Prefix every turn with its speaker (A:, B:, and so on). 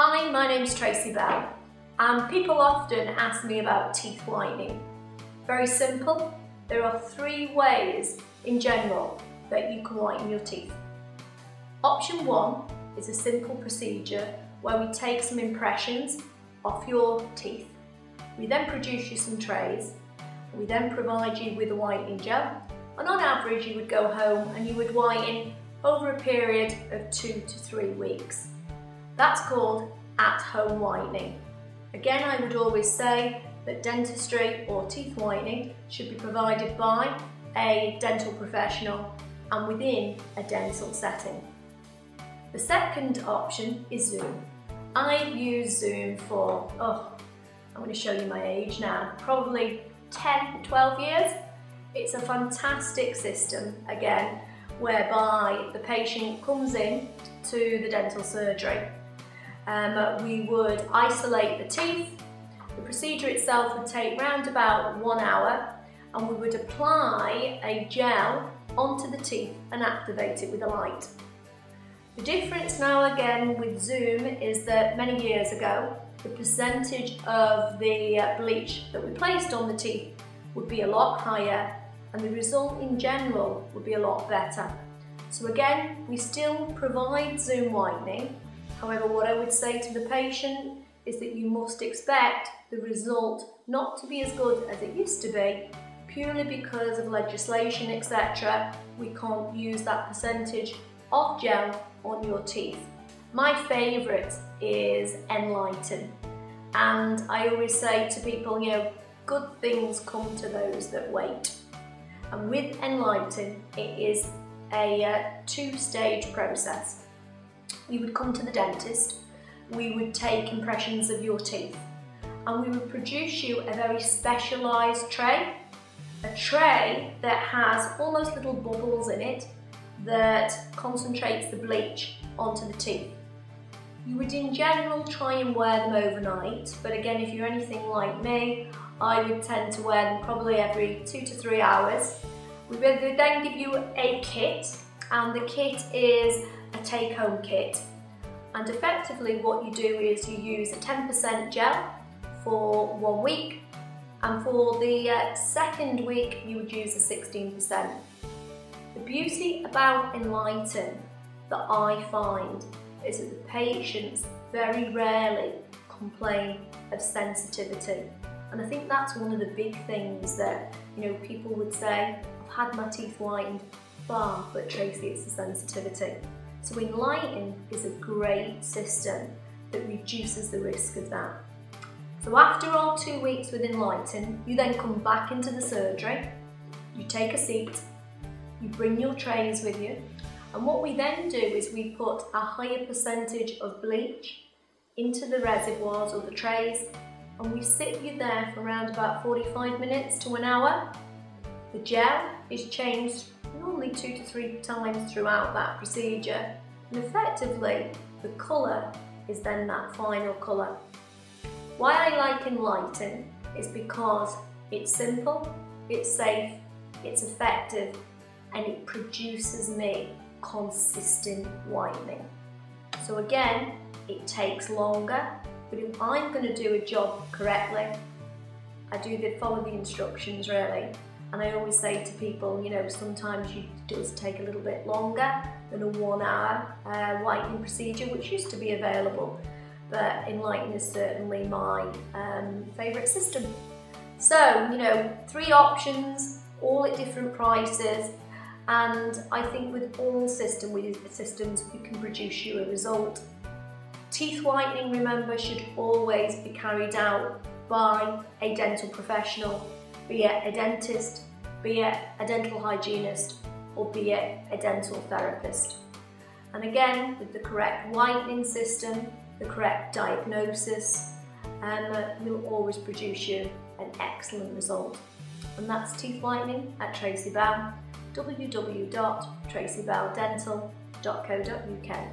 A: Hi, my name's Tracy Bell, and people often ask me about teeth whitening. Very simple. There are 3 ways in general that you can whiten your teeth. Option 1 is a simple procedure where we take some impressions off your teeth. We then produce you some trays. We then provide you with a whitening gel, and on average you would go home and you would whiten over a period of 2 to 3 weeks. That's called at-home whitening. Again, I would always say that dentistry or teeth whitening should be provided by a dental professional and within a dental setting. The second option is Zoom. I've used Zoom for, I'm going to show you my age now, probably 10, 12 years. It's a fantastic system, again, whereby the patient comes in to the dental surgery. We would isolate the teeth. The procedure itself would take round about 1 hour, and we would apply a gel onto the teeth and activate it with a light. The difference now again with Zoom is that many years ago, the percentage of the bleach that we placed on the teeth would be a lot higher, and the result in general would be a lot better. So again, we still provide Zoom whitening. However, what I would say to the patient is that you must expect the result not to be as good as it used to be, purely because of legislation, etc. We can't use that percentage of gel on your teeth. My favourite is Enlighten, and I always say to people, good things come to those that wait. And with Enlighten, it is a 2-stage process. You would come to the dentist, we would take impressions of your teeth, and we would produce you a very specialised tray, a tray that has almost little bubbles in it that concentrates the bleach onto the teeth. You would in general try and wear them overnight, but again, if you're anything like me, I would tend to wear them probably every 2 to 3 hours. We would then give you a kit, and the kit is a take-home kit. And effectively what you do is you use a 10% gel for 1 week, and for the second week you would use a 16%. The beauty about Enlighten that I find is that the patients very rarely complain of sensitivity. And I think that's one of the big things that people would say, I've had my teeth whitened, but Tracy, it's the sensitivity. So Enlighten is a great system that reduces the risk of that. So after our 2 weeks with Enlighten, you then come back into the surgery, you take a seat, you bring your trays with you, and what we then do is we put a higher percentage of bleach into the reservoirs or the trays, and we sit you there for around about 45 minutes to an hour. The gel is changed normally 2 to 3 times throughout that procedure, and effectively the colour is then that final colour. Why I like Enlighten is because it's simple, it's safe, it's effective, and it produces me consistent whitening. So again, it takes longer, but if I'm going to do a job correctly, I do follow the instructions really. And I always say to people, sometimes it does take a little bit longer than a 1 hour whitening procedure, which used to be available. But Enlighten is certainly my favourite system. So, 3 options, all at different prices. And I think with all systems, we can produce you a result. Teeth whitening, remember, should always be carried out by a dental professional, be it a dentist, be it a dental hygienist, or be it a dental therapist. And again, with the correct whitening system, the correct diagnosis, we'll always produce you an excellent result. And that's teeth whitening at Tracy Bell, www.tracybelldental.co.uk.